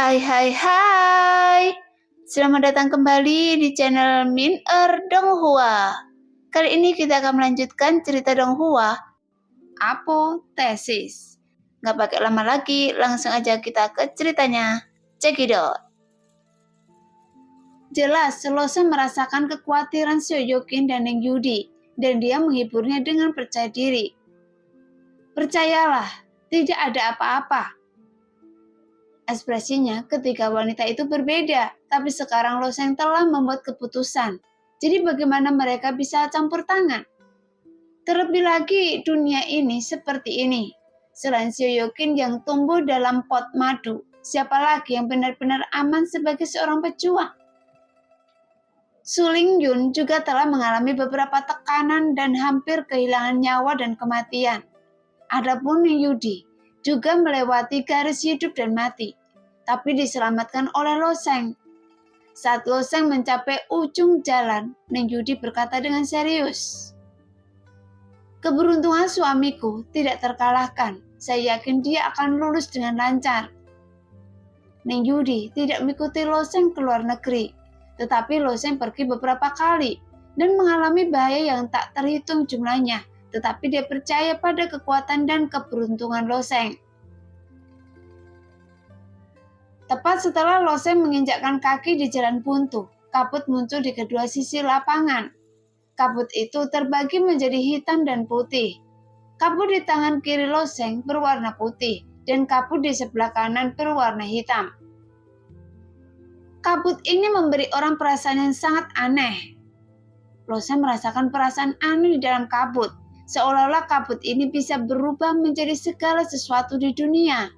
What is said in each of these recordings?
Hai hai hai. Selamat datang kembali di channel Min Donghua. Kali ini kita akan melanjutkan cerita Donghua, Apotesis. Gak pakai lama lagi, langsung aja kita ke ceritanya. Check it out. Jelas, Lose merasakan kekhawatiran Shoyokin dan Neng Yudi, dan dia menghiburnya dengan percaya diri. Percayalah, tidak ada apa-apa. Ekspresinya ketika wanita itu berbeda, tapi sekarang Loseng telah membuat keputusan. Jadi bagaimana mereka bisa campur tangan? Terlebih lagi dunia ini seperti ini. Selain Shoyokin yang tumbuh dalam pot madu, siapa lagi yang benar-benar aman sebagai seorang pejuang? Su Lingyun juga telah mengalami beberapa tekanan dan hampir kehilangan nyawa dan kematian. Adapun Neng Yudi juga melewati garis hidup dan mati, tapi diselamatkan oleh Loseng. Saat Loseng mencapai ujung jalan, Neng Yudi berkata dengan serius, "Keberuntungan suamiku tidak terkalahkan. Saya yakin dia akan lulus dengan lancar." Neng Yudi tidak mengikuti Loseng ke luar negeri, tetapi Loseng pergi beberapa kali dan mengalami bahaya yang tak terhitung jumlahnya, tetapi dia percaya pada kekuatan dan keberuntungan Loseng. Tepat setelah Loseng menginjakkan kaki di jalan buntu, kabut muncul di kedua sisi lapangan. Kabut itu terbagi menjadi hitam dan putih. Kabut di tangan kiri Loseng berwarna putih, dan kabut di sebelah kanan berwarna hitam. Kabut ini memberi orang perasaan yang sangat aneh. Loseng merasakan perasaan aneh di dalam kabut, seolah-olah kabut ini bisa berubah menjadi segala sesuatu di dunia.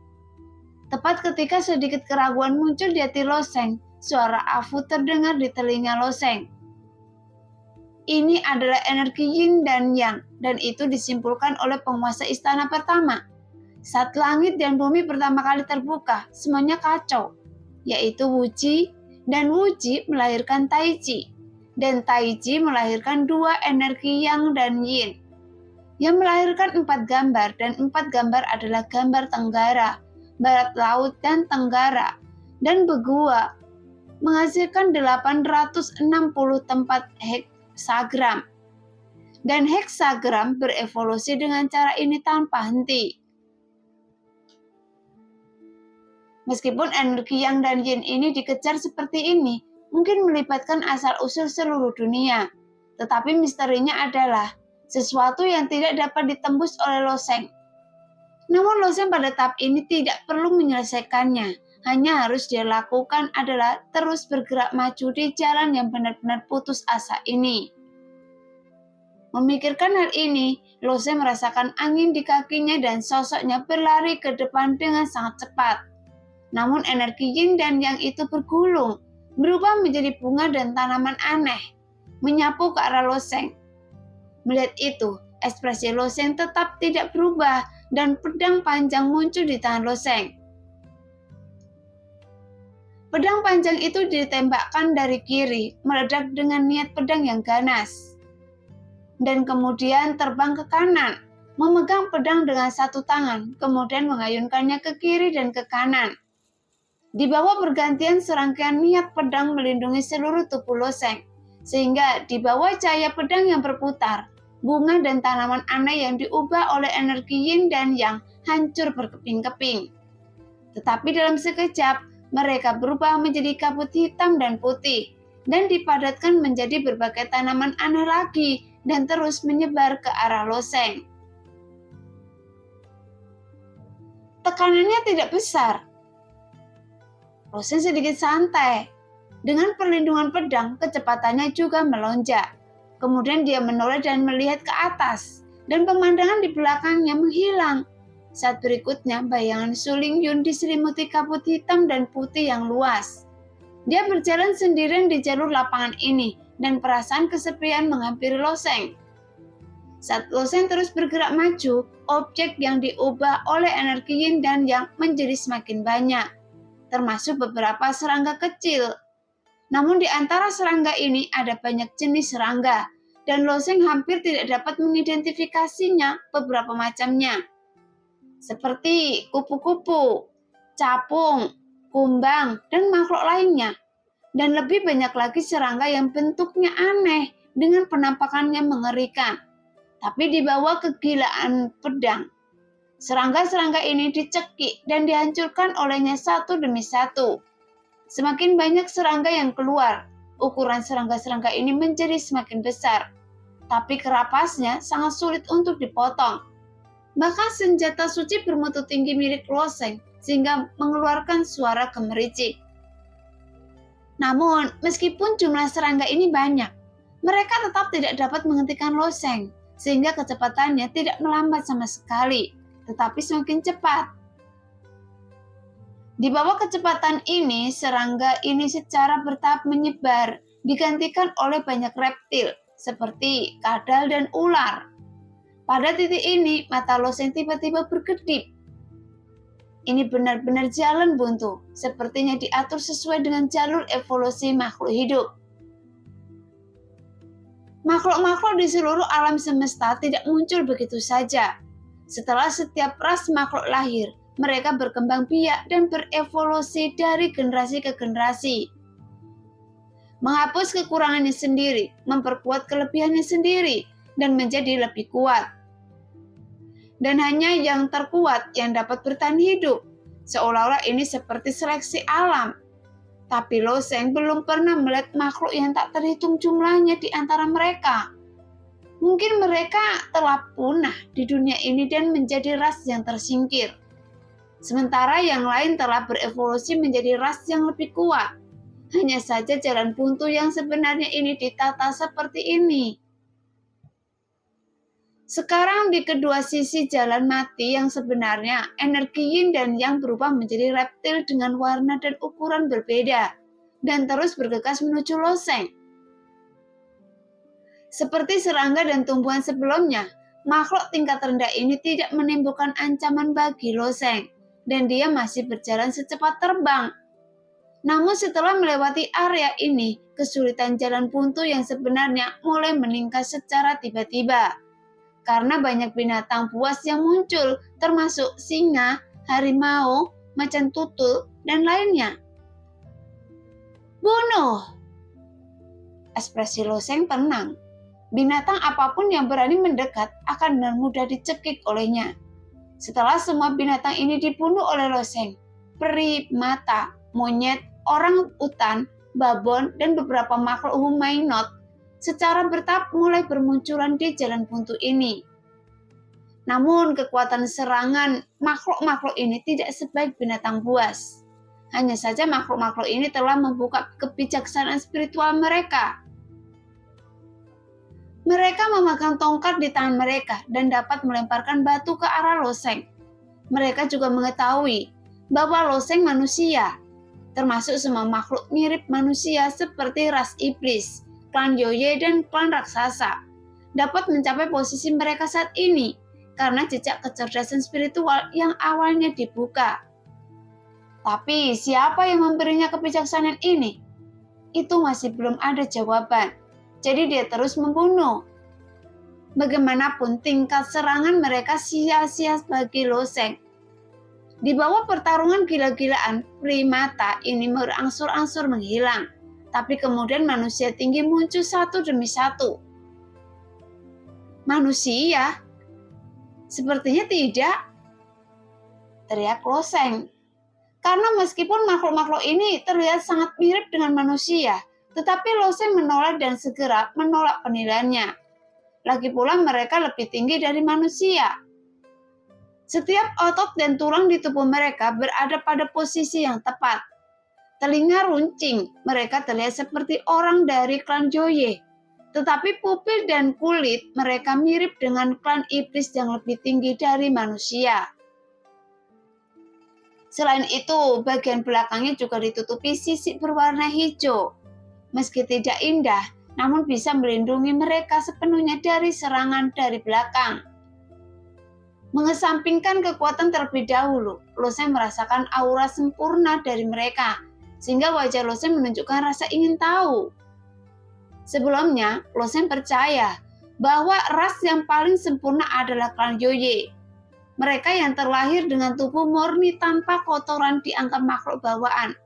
Tepat ketika sedikit keraguan muncul di hati Loseng, suara Afu terdengar di telinga Loseng. Ini adalah energi Yin dan Yang, dan itu disimpulkan oleh penguasa istana pertama. Saat langit dan bumi pertama kali terbuka, semuanya kacau, yaitu Wuji, dan Wuji melahirkan Taiji, dan Taiji melahirkan dua energi Yang dan Yin, yang melahirkan 4 gambar, dan 4 gambar adalah gambar Tenggara, Barat Laut, dan Tenggara, dan Begua, menghasilkan 860 tempat heksagram. Dan heksagram berevolusi dengan cara ini tanpa henti. Meskipun energi Yang dan Yin ini dikejar seperti ini, mungkin melibatkan asal-usul seluruh dunia. Tetapi misterinya adalah sesuatu yang tidak dapat ditembus oleh Loseng. Namun Loseng pada tahap ini tidak perlu menyelesaikannya. Hanya harus dia lakukan adalah terus bergerak maju di jalan yang benar-benar putus asa ini. Memikirkan hal ini, Loseng merasakan angin di kakinya dan sosoknya berlari ke depan dengan sangat cepat. Namun energi Yin dan Yang itu bergulung, berubah menjadi bunga dan tanaman aneh, menyapu ke arah Loseng. Melihat itu, ekspresi Loseng tetap tidak berubah dan pedang panjang muncul di tangan Loseng. Pedang panjang itu ditembakkan dari kiri, meledak dengan niat pedang yang ganas, dan kemudian terbang ke kanan, memegang pedang dengan satu tangan, kemudian mengayunkannya ke kiri dan ke kanan. Di bawah bergantian serangkaian niat pedang melindungi seluruh tubuh Loseng, sehingga di bawah cahaya pedang yang berputar, bunga dan tanaman aneh yang diubah oleh energi Yin dan Yang hancur berkeping-keping. Tetapi dalam sekejap, mereka berubah menjadi kabut hitam dan putih, dan dipadatkan menjadi berbagai tanaman aneh lagi, dan terus menyebar ke arah Loseng. Tekanannya tidak besar. Loseng sedikit santai. Dengan perlindungan pedang, kecepatannya juga melonjak. Kemudian dia menoleh dan melihat ke atas, dan pemandangan di belakangnya menghilang. Saat berikutnya, bayangan Su Lingyun diselimuti kabut hitam dan putih yang luas. Dia berjalan sendirian di jalur lapangan ini, dan perasaan kesepian menghampiri Loseng. Saat Loseng terus bergerak maju, objek yang diubah oleh energi Yin dan Yang menjadi semakin banyak, termasuk beberapa serangga kecil. Namun di antara serangga ini ada banyak jenis serangga, dan Loseng hampir tidak dapat mengidentifikasinya beberapa macamnya. Seperti kupu-kupu, capung, kumbang, dan makhluk lainnya. Dan lebih banyak lagi serangga yang bentuknya aneh dengan penampakannya mengerikan, tapi dibawa kegilaan pedang. Serangga-serangga ini dicekik dan dihancurkan olehnya satu demi satu. Semakin banyak serangga yang keluar, ukuran serangga-serangga ini menjadi semakin besar, tapi kerapasnya sangat sulit untuk dipotong. Bahkan senjata suci bermutu tinggi milik Loseng sehingga mengeluarkan suara gemericik. Namun, meskipun jumlah serangga ini banyak, mereka tetap tidak dapat menghentikan Loseng, sehingga kecepatannya tidak melambat sama sekali, tetapi semakin cepat. Di bawah kecepatan ini, serangga ini secara bertahap menyebar, digantikan oleh banyak reptil, seperti kadal dan ular. Pada titik ini, mata Loseng tiba-tiba berkedip. Ini benar-benar jalan buntu, sepertinya diatur sesuai dengan jalur evolusi makhluk hidup. Makhluk-makhluk di seluruh alam semesta tidak muncul begitu saja. Setelah setiap ras makhluk lahir, mereka berkembang biak dan berevolusi dari generasi ke generasi. Menghapus kekurangannya sendiri, memperkuat kelebihannya sendiri, dan menjadi lebih kuat. Dan hanya yang terkuat yang dapat bertahan hidup, seolah-olah ini seperti seleksi alam. Tapi Loseng belum pernah melihat makhluk yang tak terhitung jumlahnya di antara mereka. Mungkin mereka telah punah di dunia ini dan menjadi ras yang tersingkir. Sementara yang lain telah berevolusi menjadi ras yang lebih kuat. Hanya saja jalan buntu yang sebenarnya ini ditata seperti ini. Sekarang di kedua sisi jalan mati yang sebenarnya, energi yin dan yang berubah menjadi reptil dengan warna dan ukuran berbeda, dan terus bergegas menuju Loseng. Seperti serangga dan tumbuhan sebelumnya, makhluk tingkat rendah ini tidak menimbulkan ancaman bagi Loseng, dan dia masih berjalan secepat terbang. Namun setelah melewati area ini, kesulitan jalan buntu yang sebenarnya mulai meningkat secara tiba-tiba. Karena banyak binatang buas yang muncul, termasuk singa, harimau, macan tutul, dan lainnya. Bunuh! Ekspresi Loseng tenang. Binatang apapun yang berani mendekat akan dengan mudah dicekik olehnya. Setelah semua binatang ini dibunuh oleh Loseng, peri, mata, monyet, orang utan, babon, dan beberapa makhluk humanoid secara bertahap mulai bermunculan di jalan buntu ini. Namun kekuatan serangan makhluk-makhluk ini tidak sebaik binatang buas. Hanya saja makhluk-makhluk ini telah membuka kebijaksanaan spiritual mereka. Mereka memegang tongkat di tangan mereka dan dapat melemparkan batu ke arah Loseng. Mereka juga mengetahui bahwa Loseng manusia, termasuk semua makhluk mirip manusia seperti ras iblis, klan Yoye, dan klan raksasa, dapat mencapai posisi mereka saat ini karena jejak kecerdasan spiritual yang awalnya dibuka. Tapi siapa yang memberinya kebijaksanaan ini? Itu masih belum ada jawaban. Jadi dia terus membunuh. Bagaimanapun tingkat serangan mereka sia-sia bagi Loseng. Di bawah pertarungan gila-gilaan, primata ini berangsur-angsur menghilang. Tapi kemudian manusia tinggi muncul satu demi satu. Manusia? Sepertinya tidak, teriak Loseng. Karena meskipun makhluk-makhluk ini terlihat sangat mirip dengan manusia, tetapi Loseng menolak dan segera menolak penilaiannya. Lagi pula mereka lebih tinggi dari manusia. Setiap otot dan tulang di tubuh mereka berada pada posisi yang tepat. Telinga runcing, mereka terlihat seperti orang dari klan Joye. Tetapi pupil dan kulit mereka mirip dengan klan iblis yang lebih tinggi dari manusia. Selain itu, bagian belakangnya juga ditutupi sisik berwarna hijau. Meski tidak indah, namun bisa melindungi mereka sepenuhnya dari serangan dari belakang. Mengesampingkan kekuatan terlebih dahulu, Loseng merasakan aura sempurna dari mereka, sehingga wajah Loseng menunjukkan rasa ingin tahu. Sebelumnya, Loseng percaya bahwa ras yang paling sempurna adalah klan Yoye. Mereka yang terlahir dengan tubuh murni tanpa kotoran dianggap makhluk bawaan.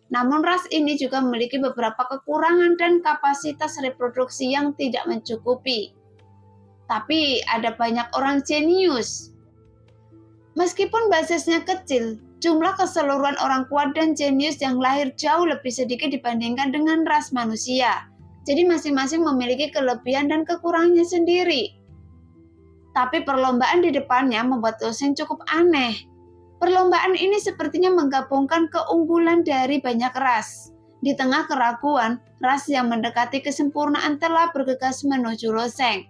Namun ras ini juga memiliki beberapa kekurangan dan kapasitas reproduksi yang tidak mencukupi. Tapi ada banyak orang jenius. Meskipun basisnya kecil, jumlah keseluruhan orang kuat dan jenius yang lahir jauh lebih sedikit dibandingkan dengan ras manusia. Jadi masing-masing memiliki kelebihan dan kekurangannya sendiri. Tapi perlombaan di depannya membuat Loseng cukup aneh. Perlombaan ini sepertinya menggabungkan keunggulan dari banyak ras. Di tengah keraguan, ras yang mendekati kesempurnaan telah bergegas menuju Loseng.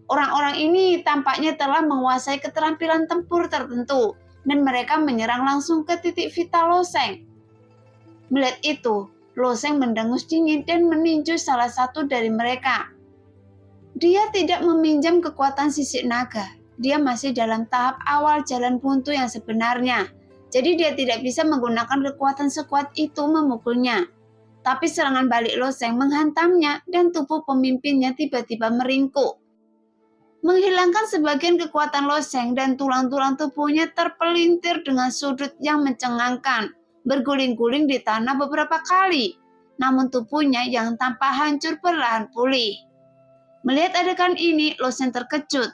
Orang-orang ini tampaknya telah menguasai keterampilan tempur tertentu, dan mereka menyerang langsung ke titik vital Loseng. Melihat itu, Loseng mendengus dingin dan meninju salah satu dari mereka. Dia tidak meminjam kekuatan sisik naga. Dia masih dalam tahap awal jalan buntu yang sebenarnya. Jadi dia tidak bisa menggunakan kekuatan sekuat itu memukulnya. Tapi serangan balik Loseng menghantamnya dan tubuh pemimpinnya tiba-tiba meringkuk. Menghilangkan sebagian kekuatan Loseng dan tulang-tulang tubuhnya terpelintir dengan sudut yang mencengangkan, berguling-guling di tanah beberapa kali. Namun tubuhnya yang tampak hancur perlahan pulih. Melihat adegan ini, Loseng terkejut.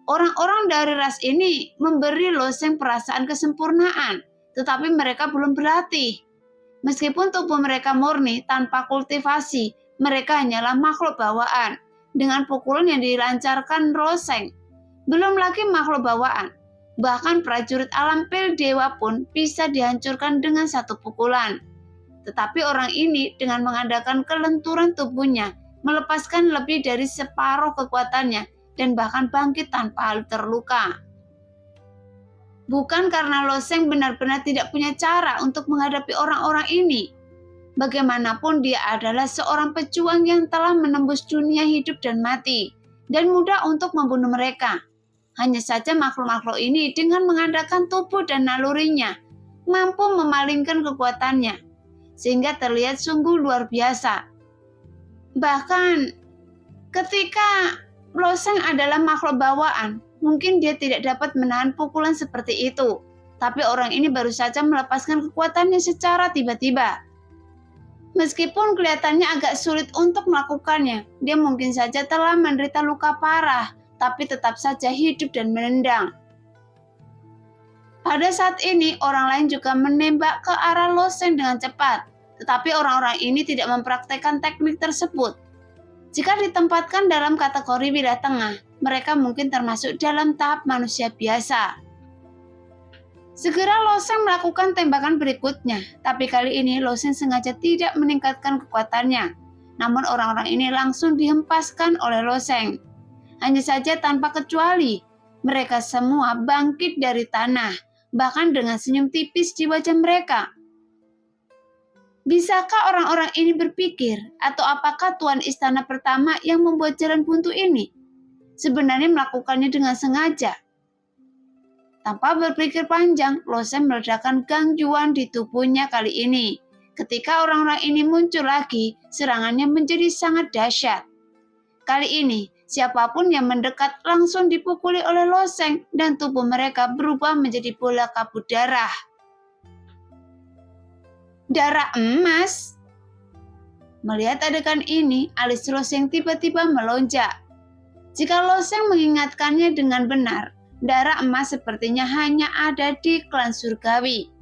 Orang-orang dari ras ini memberi Loseng perasaan kesempurnaan, tetapi mereka belum berlatih. Meskipun tubuh mereka murni tanpa kultivasi, mereka hanyalah makhluk bawaan. Dengan pukulan yang dilancarkan Loseng, belum lagi makhluk bawaan. Bahkan prajurit alam pil dewa pun bisa dihancurkan dengan satu pukulan. Tetapi orang ini dengan mengandalkan kelenturan tubuhnya, melepaskan lebih dari separuh kekuatannya dan bahkan bangkit tanpa terluka. Bukan karena Loseng benar-benar tidak punya cara untuk menghadapi orang-orang ini. Bagaimanapun dia adalah seorang pejuang yang telah menembus dunia hidup dan mati dan mudah untuk membunuh mereka. Hanya saja makhluk-makhluk ini dengan mengandalkan tubuh dan nalurinya mampu memalingkan kekuatannya sehingga terlihat sungguh luar biasa. Bahkan ketika Loseng adalah makhluk bawaan, mungkin dia tidak dapat menahan pukulan seperti itu. Tapi orang ini baru saja melepaskan kekuatannya secara tiba-tiba. Meskipun kelihatannya agak sulit untuk melakukannya, dia mungkin saja telah menderita luka parah, tapi tetap saja hidup dan menendang. Pada saat ini, orang lain juga menembak ke arah Loseng dengan cepat, tetapi orang-orang ini tidak mempraktekkan teknik tersebut. Jika ditempatkan dalam kategori wilayah tengah, mereka mungkin termasuk dalam tahap manusia biasa. Segera Loseng melakukan tembakan berikutnya, tapi kali ini Loseng sengaja tidak meningkatkan kekuatannya. Namun orang-orang ini langsung dihempaskan oleh Loseng. Hanya saja tanpa kecuali, mereka semua bangkit dari tanah, bahkan dengan senyum tipis di wajah mereka. Bisakah orang-orang ini berpikir, atau apakah Tuan Istana pertama yang membuat jalan buntu ini sebenarnya melakukannya dengan sengaja? Tanpa berpikir panjang, Loseng meledakkan gangguan di tubuhnya kali ini. Ketika orang-orang ini muncul lagi, serangannya menjadi sangat dahsyat. Kali ini, siapapun yang mendekat langsung dipukuli oleh Loseng dan tubuh mereka berubah menjadi bola kabut darah. Darah emas. Melihat adegan ini, alis Loseng tiba-tiba melonjak. Jika Loseng mengingatkannya dengan benar, darah emas sepertinya hanya ada di klan surgawi.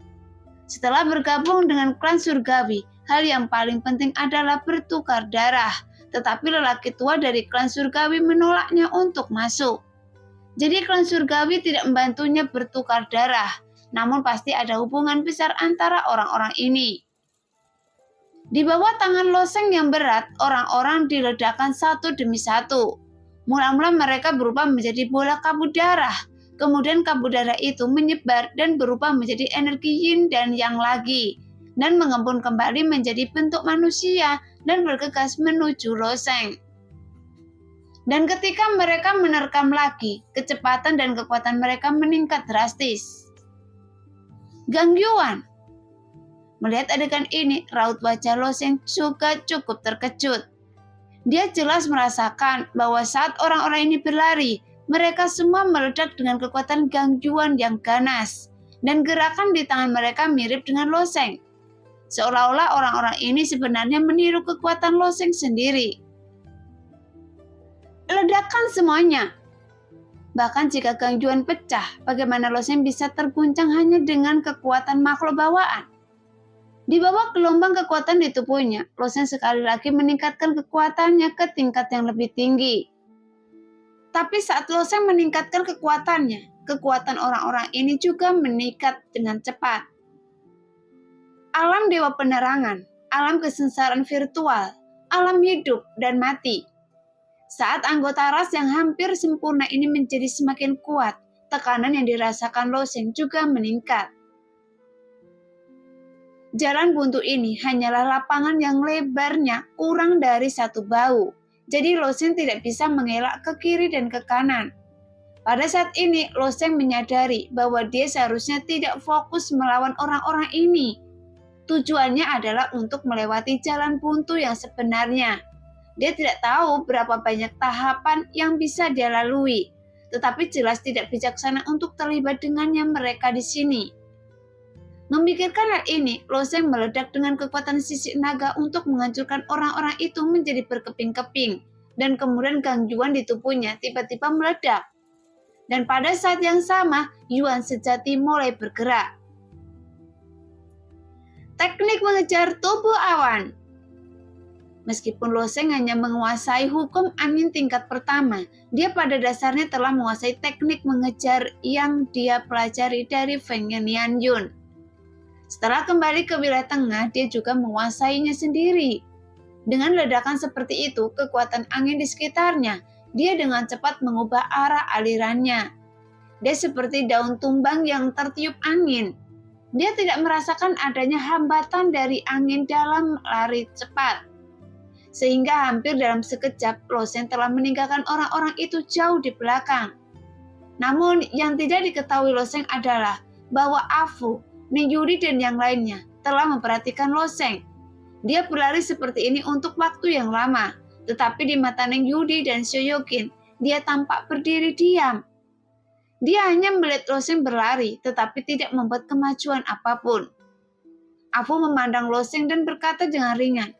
Setelah bergabung dengan klan surgawi, hal yang paling penting adalah bertukar darah. Tetapi lelaki tua dari klan surgawi menolaknya untuk masuk. Jadi klan surgawi tidak membantunya bertukar darah. Namun pasti ada hubungan besar antara orang-orang ini. Di bawah tangan Loseng yang berat, orang-orang diledakkan satu demi satu. Mula-mula mereka berubah menjadi bola kabut darah. Kemudian kabut darah itu menyebar dan berubah menjadi energi yin dan yang lagi. Dan mengembun kembali menjadi bentuk manusia dan bergegas menuju Loseng. Dan ketika mereka menerkam lagi, kecepatan dan kekuatan mereka meningkat drastis. Gangguan. Melihat adegan ini, raut wajah Loseng juga cukup terkejut. Dia jelas merasakan bahwa saat orang-orang ini berlari, Mereka semua meledak dengan kekuatan gangguan yang ganas, dan gerakan di tangan mereka mirip dengan loseng. Seolah-olah orang-orang ini sebenarnya meniru kekuatan loseng sendiri. Ledakan semuanya. Bahkan jika gangguan pecah, bagaimana loseng bisa terguncang hanya dengan kekuatan makhluk bawaan? Di bawah gelombang kekuatan di tubuhnya, loseng sekali lagi meningkatkan kekuatannya ke tingkat yang lebih tinggi. Tapi saat loseng meningkatkan kekuatannya, kekuatan orang-orang ini juga meningkat dengan cepat. Alam dewa penerangan, alam kesengsaraan virtual, alam hidup dan mati. Saat anggota ras yang hampir sempurna ini menjadi semakin kuat, tekanan yang dirasakan loseng juga meningkat. Jalan buntu ini hanyalah lapangan yang lebarnya kurang dari 1 bahu. Jadi loseng tidak bisa mengelak ke kiri dan ke kanan. Pada saat ini loseng menyadari bahwa dia seharusnya tidak fokus melawan orang-orang ini. Tujuannya adalah untuk melewati jalan buntu yang sebenarnya. Dia tidak tahu berapa banyak tahapan yang bisa dia lalui, tetapi jelas tidak bijaksana untuk terlibat dengannya mereka di sini. Memikirkan hal ini, loseng meledak dengan kekuatan sisik naga untuk menghancurkan orang-orang itu menjadi berkeping-keping, dan kemudian gangguan di tubuhnya tiba-tiba meledak. Dan pada saat yang sama, Yuan sejati mulai bergerak. Teknik mengejar tubuh awan. Meskipun loseng hanya menguasai hukum angin tingkat pertama, dia pada dasarnya telah menguasai teknik mengejar yang dia pelajari dari Feng Yannianyun. Setelah kembali ke wilayah tengah, dia juga menguasainya sendiri. Dengan ledakan seperti itu, kekuatan angin di sekitarnya, dia dengan cepat mengubah arah alirannya. Dia seperti daun tumbang yang tertiup angin. Dia tidak merasakan adanya hambatan dari angin dalam lari cepat. Sehingga hampir dalam sekejap, loseng telah meninggalkan orang-orang itu jauh di belakang. Namun yang tidak diketahui loseng adalah bahwa Afu, Ning Yuri dan yang lainnya telah memperhatikan loseng. Dia berlari seperti ini untuk waktu yang lama, tetapi di mata Ning Yuri dan Shoyokin, dia tampak berdiri diam. Dia hanya melihat loseng berlari, tetapi tidak membuat kemajuan apapun. Afu memandang loseng dan berkata dengan ringan,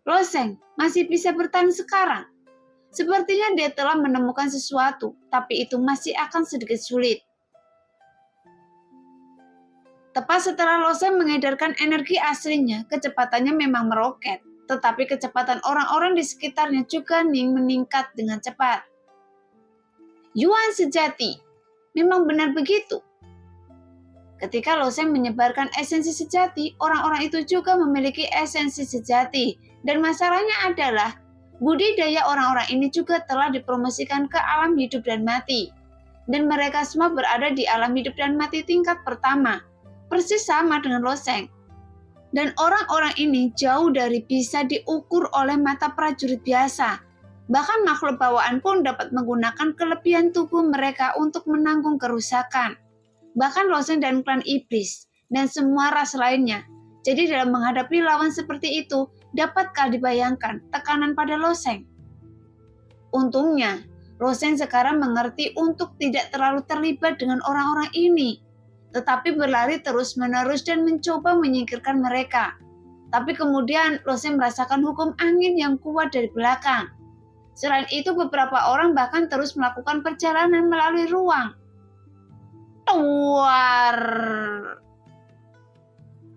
"Loseng masih bisa bertahan sekarang. Sepertinya dia telah menemukan sesuatu, tapi itu masih akan sedikit sulit." Tepat setelah loseng mengedarkan energi aslinya, kecepatannya memang meroket. Tetapi kecepatan orang-orang di sekitarnya juga meningkat dengan cepat. Yuan sejati, memang benar begitu. Ketika loseng menyebarkan esensi sejati, orang-orang itu juga memiliki esensi sejati. Dan masalahnya adalah, budidaya orang-orang ini juga telah dipromosikan ke alam hidup dan mati. Dan mereka semua berada di alam hidup dan mati tingkat pertama. Persis sama dengan loseng. Dan orang-orang ini jauh dari bisa diukur oleh mata prajurit biasa. Bahkan makhluk bawaan pun dapat menggunakan kelebihan tubuh mereka untuk menanggung kerusakan. Bahkan loseng dan klan iblis dan semua ras lainnya. Jadi dalam menghadapi lawan seperti itu, dapatkah dibayangkan tekanan pada loseng? Untungnya, loseng sekarang mengerti untuk tidak terlalu terlibat dengan orang-orang ini, tetapi berlari terus-menerus dan mencoba menyingkirkan mereka. Tapi kemudian loseng merasakan hukum angin yang kuat dari belakang. Selain itu, beberapa orang bahkan terus melakukan perjalanan melalui ruang. Tuar!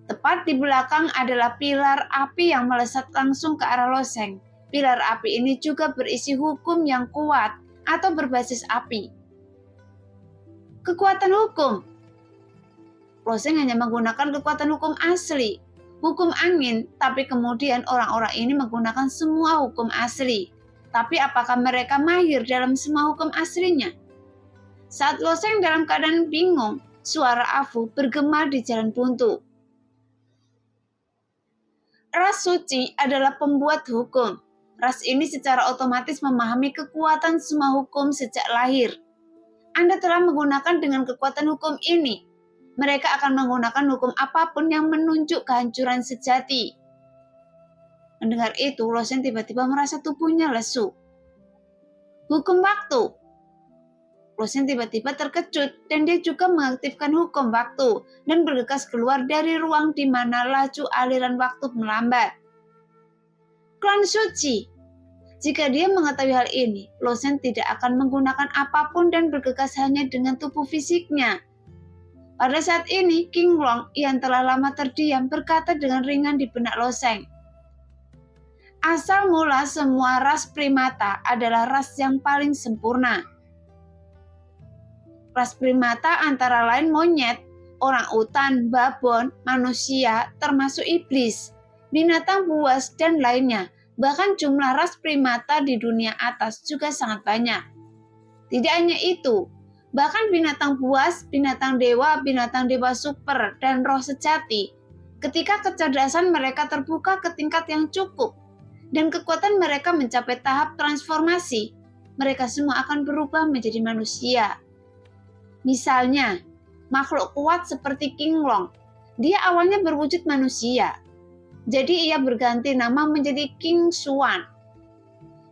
Tepat di belakang adalah pilar api yang melesat langsung ke arah loseng. Pilar api ini juga berisi hukum yang kuat atau berbasis api. Kekuatan hukum. Loseng hanya menggunakan kekuatan hukum asli, hukum angin, tapi kemudian orang-orang ini menggunakan semua hukum asli. Tapi apakah mereka mahir dalam semua hukum aslinya? Saat loseng dalam keadaan bingung, suara Afu bergema di jalan buntu. Ras suci adalah pembuat hukum. Ras ini secara otomatis memahami kekuatan semua hukum sejak lahir. Anda telah menggunakan dengan kekuatan hukum ini. Mereka akan menggunakan hukum apapun yang menunjuk kehancuran sejati. Mendengar itu, Loseng tiba-tiba merasa tubuhnya lesu. Hukum waktu. Loseng tiba-tiba terkejut dan dia juga mengaktifkan hukum waktu dan bergegas keluar dari ruang di mana laju aliran waktu melambat. Klan suci. Jika dia mengetahui hal ini, Loseng tidak akan menggunakan apapun dan bergegas hanya dengan tubuh fisiknya. Pada saat ini, King Long yang telah lama terdiam berkata dengan ringan di benak Loseng. Asal mula semua ras primata adalah ras yang paling sempurna. Ras primata antara lain monyet, orang utan, babon, manusia, termasuk iblis, binatang buas, dan lainnya. Bahkan jumlah ras primata di dunia atas juga sangat banyak. Tidak hanya itu, bahkan binatang buas, binatang dewa super, dan roh sejati. Ketika kecerdasan mereka terbuka ke tingkat yang cukup, dan kekuatan mereka mencapai tahap transformasi, mereka semua akan berubah menjadi manusia. Misalnya, makhluk kuat seperti King Long, dia awalnya berwujud manusia. Jadi ia berganti nama menjadi King Xuan.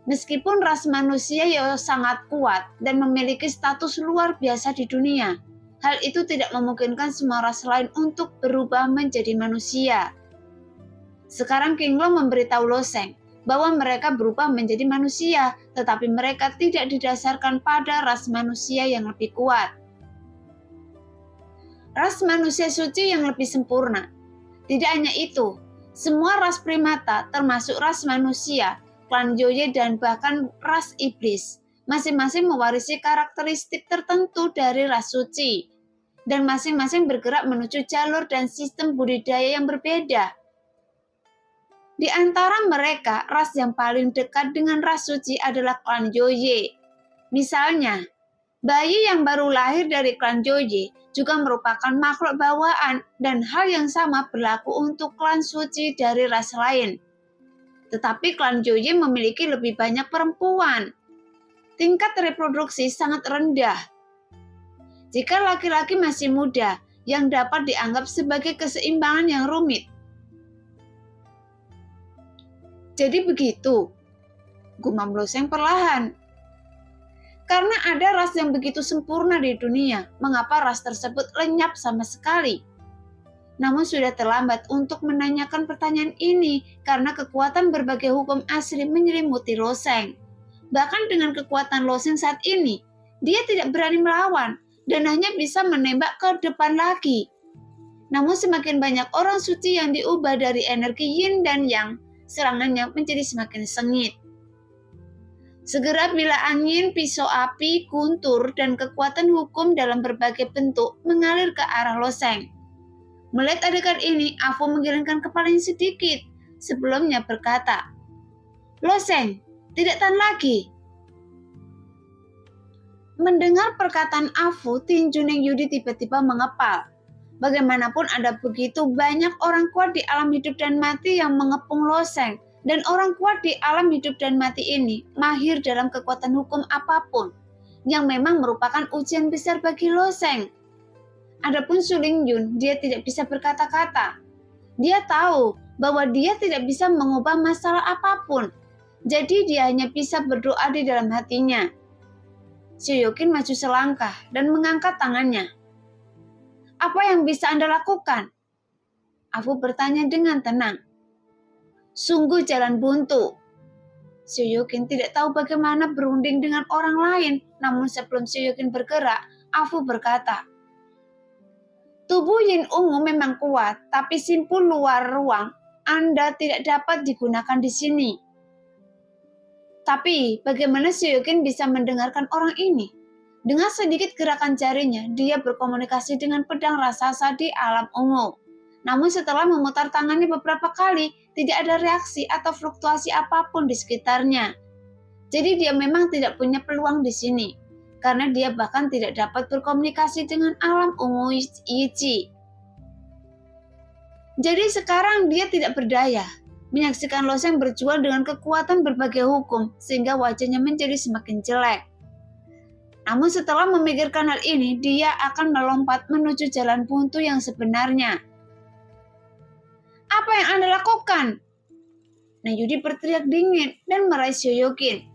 Meskipun ras manusia yang sangat kuat dan memiliki status luar biasa di dunia, hal itu tidak memungkinkan semua ras lain untuk berubah menjadi manusia. Sekarang King Long memberitahu Loseng bahwa mereka berubah menjadi manusia, tetapi mereka tidak didasarkan pada ras manusia yang lebih kuat. Ras manusia suci yang lebih sempurna. Tidak hanya itu, semua ras primata termasuk ras manusia, klan Joye dan bahkan ras iblis, masing-masing mewarisi karakteristik tertentu dari ras suci, dan masing-masing bergerak menuju jalur dan sistem budidaya yang berbeda. Di antara mereka, ras yang paling dekat dengan ras suci adalah klan Joye. Misalnya, bayi yang baru lahir dari klan Joye juga merupakan makhluk bawaan dan hal yang sama berlaku untuk klan suci dari ras lain. Tetapi klan Joye memiliki lebih banyak perempuan. Tingkat reproduksi sangat rendah. Jika laki-laki masih muda, yang dapat dianggap sebagai keseimbangan yang rumit. Jadi begitu, gumam Loseng perlahan. Karena ada ras yang begitu sempurna di dunia, mengapa ras tersebut lenyap sama sekali? Namun sudah terlambat untuk menanyakan pertanyaan ini karena kekuatan berbagai hukum asli menyelimuti Loseng. Bahkan dengan kekuatan Loseng saat ini, dia tidak berani melawan dan hanya bisa menembak ke depan lagi. Namun semakin banyak orang suci yang diubah dari energi yin dan yang, serangannya menjadi semakin sengit. Segera bila angin, pisau api, guntur, dan kekuatan hukum dalam berbagai bentuk mengalir ke arah Loseng. Melihat adegan ini, Afu menggelengkan kepalanya sedikit. Sebelumnya berkata, Loseng, tidak tahan lagi. Mendengar perkataan Afu, tinju Neng Yudi tiba-tiba mengepal. Bagaimanapun ada begitu banyak orang kuat di alam hidup dan mati yang mengepung Loseng. Dan orang kuat di alam hidup dan mati ini mahir dalam kekuatan hukum apapun, yang memang merupakan ujian besar bagi Loseng. Adapun Su Lingyun, dia tidak bisa berkata-kata. Dia tahu bahwa dia tidak bisa mengubah masalah apapun, jadi dia hanya bisa berdoa di dalam hatinya. Xu Yuqin maju selangkah dan mengangkat tangannya. Apa yang bisa Anda lakukan? Afu bertanya dengan tenang. Sungguh jalan buntu. Xu Yuqin tidak tahu bagaimana berunding dengan orang lain, namun sebelum Xu Yuqin bergerak, Afu berkata, tubuh yin ungu memang kuat, tapi simpul luar ruang Anda tidak dapat digunakan di sini. Tapi bagaimana Xu Yuqin bisa mendengarkan orang ini? Dengan sedikit gerakan jarinya, dia berkomunikasi dengan pedang raksasa di alam ungu. Namun setelah memutar tangannya beberapa kali, tidak ada reaksi atau fluktuasi apapun di sekitarnya. Jadi dia memang tidak punya peluang di sini, karena dia bahkan tidak dapat berkomunikasi dengan alam ungu Yichi. Jadi sekarang dia tidak berdaya, menyaksikan Loseng berjuang dengan kekuatan berbagai hukum, sehingga wajahnya menjadi semakin jelek. Namun setelah memikirkan hal ini, dia akan melompat menuju jalan buntu yang sebenarnya. Apa yang Anda lakukan? Neng Yudi berteriak dingin dan meraih Xu Yuqin.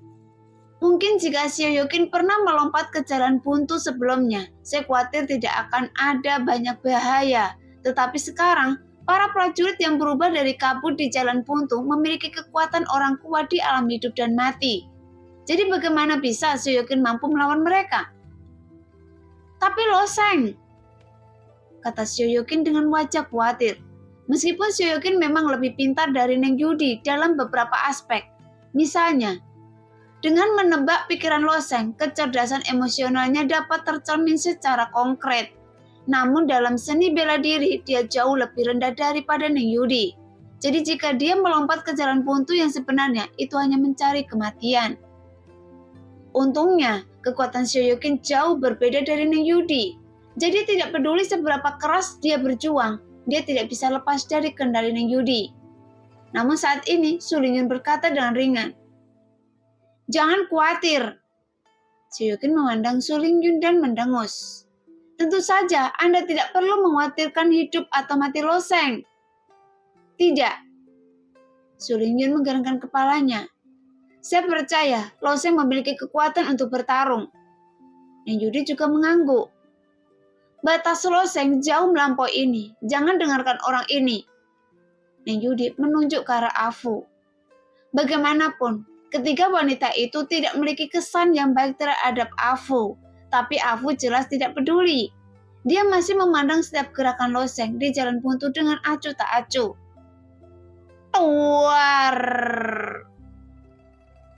Mungkin jika Sioyokin pernah melompat ke jalan buntu sebelumnya, saya khawatir tidak akan ada banyak bahaya. Tetapi sekarang, para prajurit yang berubah dari kabut di jalan buntu memiliki kekuatan orang kuat di alam hidup dan mati. Jadi bagaimana bisa Sioyokin mampu melawan mereka? Tapi Loseng, kata Sioyokin dengan wajah khawatir. Meskipun Sioyokin memang lebih pintar dari Neng Yudi dalam beberapa aspek. Misalnya, dengan menebak pikiran Loseng, kecerdasan emosionalnya dapat tercermin secara konkret. Namun dalam seni bela diri, dia jauh lebih rendah daripada Neng Yudi. Jadi jika dia melompat ke jalan buntu yang sebenarnya, itu hanya mencari kematian. Untungnya, kekuatan Sioyokin jauh berbeda dari Neng Yudi. Jadi tidak peduli seberapa keras dia berjuang, dia tidak bisa lepas dari kendali Neng Yudi. Namun saat ini, Su Lingyun berkata dengan ringan, "Jangan khawatir." Sioyokin memandang Su Lingyun dan mendengus. "Tentu saja Anda tidak perlu mengkhawatirkan hidup atau mati Loseng." "Tidak." Su Lingyun menggelengkan kepalanya. "Saya percaya Loseng memiliki kekuatan untuk bertarung." Neng Yudi juga mengangguk. "Batas Loseng jauh melampaui ini. Jangan dengarkan orang ini." Neng Yudi menunjuk ke arah Afu. Bagaimanapun, ketiga wanita itu tidak memiliki kesan yang baik terhadap Afu. Tapi Afu jelas tidak peduli. Dia masih memandang setiap gerakan Loseng di jalan buntu dengan acuh tak acuh. Tuar!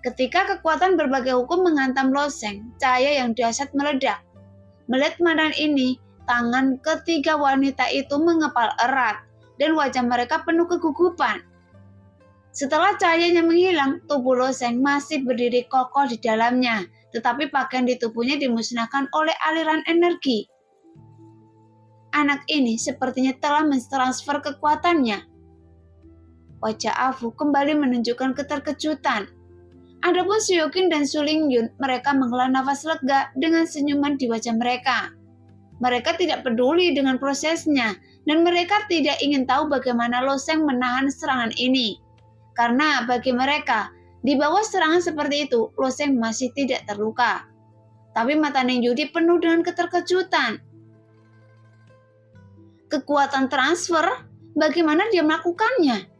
Ketika kekuatan berbagai hukum menghantam Loseng, cahaya yang dahsyat meledak. Melihat pemandangan ini, tangan ketiga wanita itu mengepal erat dan wajah mereka penuh kegugupan. Setelah cahayanya menghilang, tubuh Loseng masih berdiri kokoh di dalamnya, tetapi pakaian di tubuhnya dimusnahkan oleh aliran energi. Anak ini sepertinya telah mentransfer kekuatannya. Wajah Afu kembali menunjukkan keterkejutan. Adapun Sioyokin dan Su Lingyun, mereka menghela nafas lega dengan senyuman di wajah mereka. Mereka tidak peduli dengan prosesnya, dan mereka tidak ingin tahu bagaimana Loseng menahan serangan ini. Karena bagi mereka, di bawah serangan seperti itu, Loseng masih tidak terluka. Tapi mata Neng Yudi penuh dengan keterkejutan. Kekuatan transfer, bagaimana dia melakukannya?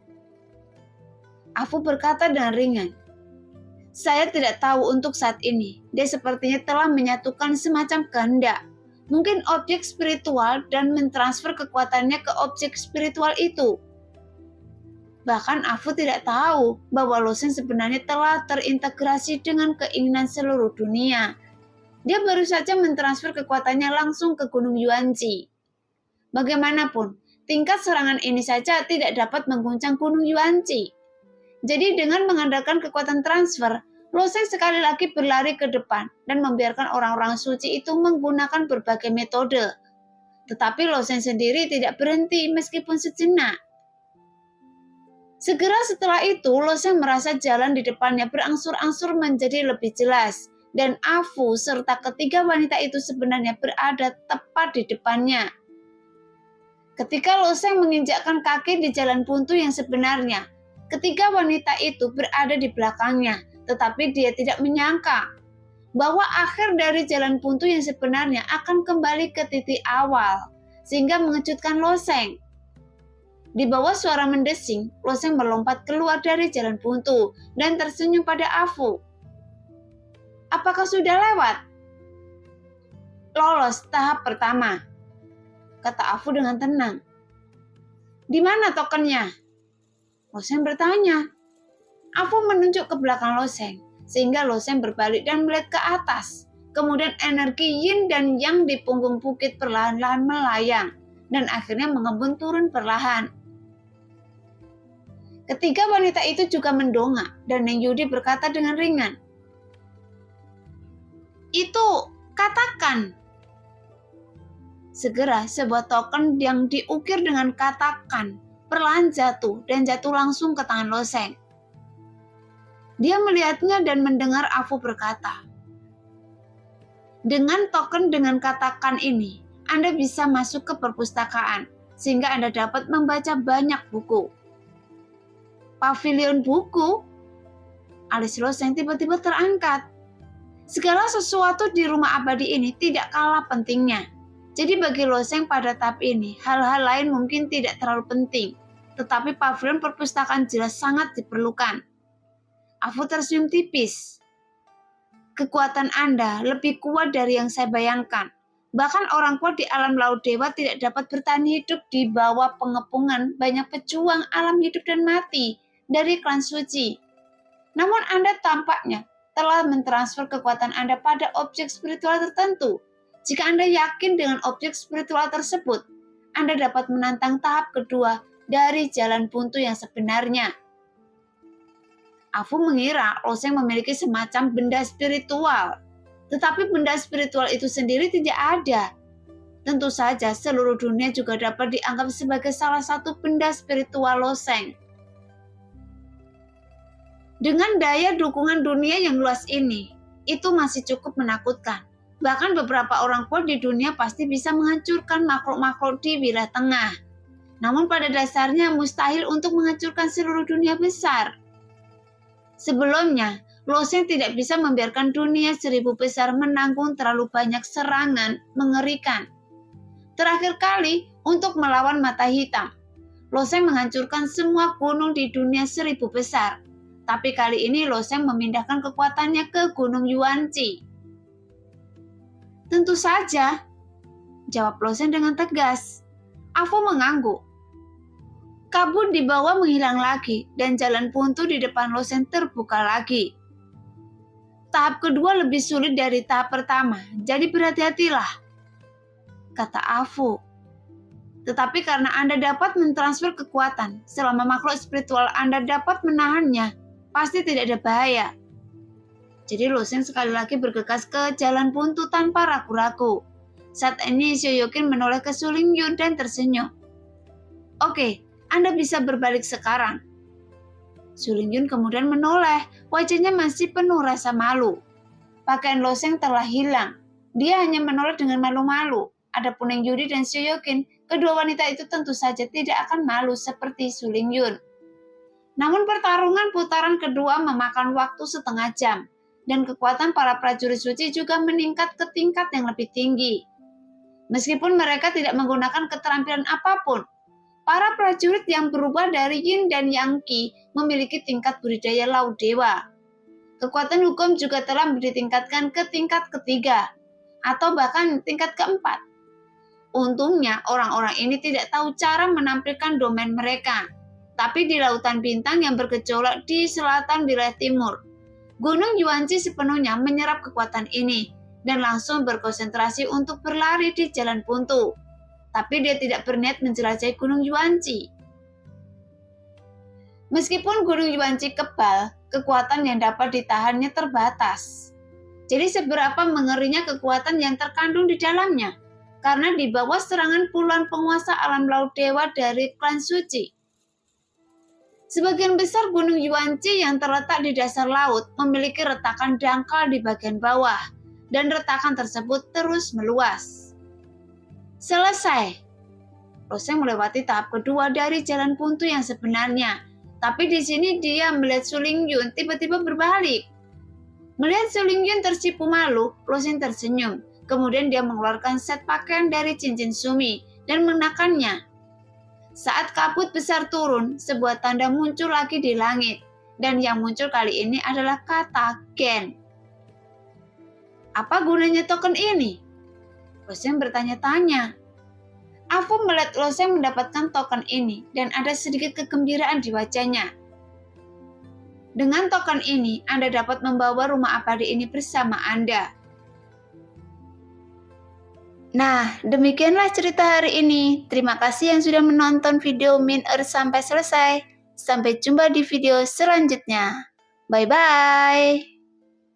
Afu berkata dengan ringan. "Saya tidak tahu untuk saat ini. Dia sepertinya telah menyatukan semacam kehendak. Mungkin objek spiritual dan mentransfer kekuatannya ke objek spiritual itu." Bahkan Afu tidak tahu bahwa Loseng sebenarnya telah terintegrasi dengan keinginan seluruh dunia. Dia baru saja mentransfer kekuatannya langsung ke Gunung Yuanji. Bagaimanapun, tingkat serangan ini saja tidak dapat mengguncang Gunung Yuanji. Jadi dengan mengandalkan kekuatan transfer, Loseng sekali lagi berlari ke depan dan membiarkan orang-orang suci itu menggunakan berbagai metode. Tetapi Loseng sendiri tidak berhenti meskipun sejenak. Segera setelah itu, Loseng merasa jalan di depannya berangsur-angsur menjadi lebih jelas. Dan Afu serta ketiga wanita itu sebenarnya berada tepat di depannya. Ketika Loseng menginjakkan kaki di jalan buntu yang sebenarnya, ketiga wanita itu berada di belakangnya. Tetapi dia tidak menyangka bahwa akhir dari jalan buntu yang sebenarnya akan kembali ke titik awal, sehingga mengejutkan Loseng. Di bawah suara mendesing, Loseng melompat keluar dari jalan buntu dan tersenyum pada Afu. "Apakah sudah lewat?" "Lolos tahap pertama," kata Afu dengan tenang. "Di mana tokennya?" Loseng bertanya. Afu menunjuk ke belakang Loseng, sehingga Loseng berbalik dan melihat ke atas. Kemudian energi yin dan yang di punggung bukit perlahan-lahan melayang, dan akhirnya mengembun turun perlahan. Ketiga wanita itu juga mendongak, dan Neng Yudi berkata dengan ringan, "Itu, katakan." Segera sebuah token yang diukir dengan katakan perlahan jatuh dan jatuh langsung ke tangan Loseng. Dia melihatnya dan mendengar Afu berkata, "Dengan token dengan katakan ini, Anda bisa masuk ke perpustakaan, sehingga Anda dapat membaca banyak buku." "Pavilion buku?" Alis Loseng tiba-tiba terangkat. Segala sesuatu di rumah abadi ini tidak kalah pentingnya. Jadi bagi Loseng pada tahap ini, hal-hal lain mungkin tidak terlalu penting. Tetapi pavilion perpustakaan jelas sangat diperlukan. Afu tersenyum tipis. Kekuatan Anda lebih kuat dari yang saya bayangkan. Bahkan orang kuat di alam laut dewa tidak dapat bertahan hidup di bawah pengepungan banyak pejuang alam hidup dan mati dari klan suci. Namun Anda tampaknya telah mentransfer kekuatan Anda pada objek spiritual tertentu. Jika Anda yakin dengan objek spiritual tersebut, Anda dapat menantang tahap kedua dari jalan buntu yang sebenarnya. Afu mengira Loseng memiliki semacam benda spiritual, tetapi benda spiritual itu sendiri tidak ada. Tentu saja seluruh dunia juga dapat dianggap sebagai salah satu benda spiritual Loseng. Dengan daya dukungan dunia yang luas ini, itu masih cukup menakutkan. Bahkan beberapa orang kuat di dunia pasti bisa menghancurkan makhluk-makhluk di wilayah tengah. Namun pada dasarnya mustahil untuk menghancurkan seluruh dunia besar. Sebelumnya, Loseng tidak bisa membiarkan dunia 1000 besar menanggung terlalu banyak serangan mengerikan. Terakhir kali, untuk melawan mata hitam, Loseng menghancurkan semua gunung di dunia 1000 besar. Tapi kali ini Loseng memindahkan kekuatannya ke Gunung Yuanci. Tentu saja, jawab Loseng dengan tegas. Afu mengangguk. Kabut di bawah menghilang lagi dan jalan buntu di depan Loseng terbuka lagi. Tahap kedua lebih sulit dari tahap pertama, jadi berhati-hatilah, kata Afu. Tetapi karena Anda dapat mentransfer kekuatan, selama makhluk spiritual Anda dapat menahannya, pasti tidak ada bahaya. Jadi Loseng sekali lagi bergegas ke jalan buntu tanpa ragu-ragu. Saat ini Shoyokin menoleh ke Su Lingyun dan tersenyum. Oke, Anda bisa berbalik sekarang. Su Lingyun kemudian menoleh, wajahnya masih penuh rasa malu. Pakaian Loseng telah hilang. Dia hanya menoleh dengan malu-malu. Adapun Neng Yuri dan Shoyokin, kedua wanita itu tentu saja tidak akan malu seperti Su Lingyun. Namun pertarungan putaran kedua memakan waktu setengah jam, dan kekuatan para prajurit suci juga meningkat ke tingkat yang lebih tinggi. Meskipun mereka tidak menggunakan keterampilan apapun, para prajurit yang berubah dari Yin dan Yang Qi memiliki tingkat budidaya laut dewa. Kekuatan hukum juga telah ditingkatkan ke tingkat ketiga, atau bahkan tingkat keempat. Untungnya orang-orang ini tidak tahu cara menampilkan domain mereka. Tapi di lautan bintang yang bergejolak di selatan wilayah timur, Gunung Yuanci sepenuhnya menyerap kekuatan ini dan langsung berkonsentrasi untuk berlari di jalan buntu. Tapi dia tidak berniat menjelajahi Gunung Yuanci. Meskipun Gunung Yuanci kebal, kekuatan yang dapat ditahannya terbatas. Jadi seberapa mengerinya kekuatan yang terkandung di dalamnya? Karena di bawah serangan puluhan penguasa alam laut dewa dari klan suci. Sebagian besar Gunung Yuanci yang terletak di dasar laut memiliki retakan dangkal di bagian bawah, dan retakan tersebut terus meluas. Selesai. Loseng melewati tahap kedua dari jalan buntu yang sebenarnya. Tapi di sini dia melihat Su Lingyun tiba-tiba berbalik. Melihat Su Lingyun tersipu malu, Loseng tersenyum. Kemudian dia mengeluarkan set pakaian dari cincin Sumi dan mengenakannya. Saat kabut besar turun, sebuah tanda muncul lagi di langit. Dan yang muncul kali ini adalah kata Gen. Apa gunanya token ini? Loseng bertanya-tanya. Afu melihat Loseng mendapatkan token ini dan ada sedikit kegembiraan di wajahnya. Dengan token ini, Anda dapat membawa rumah abadi ini bersama Anda. Nah, demikianlah cerita hari ini. Terima kasih yang sudah menonton video Min Earth sampai selesai. Sampai jumpa di video selanjutnya. Bye-bye.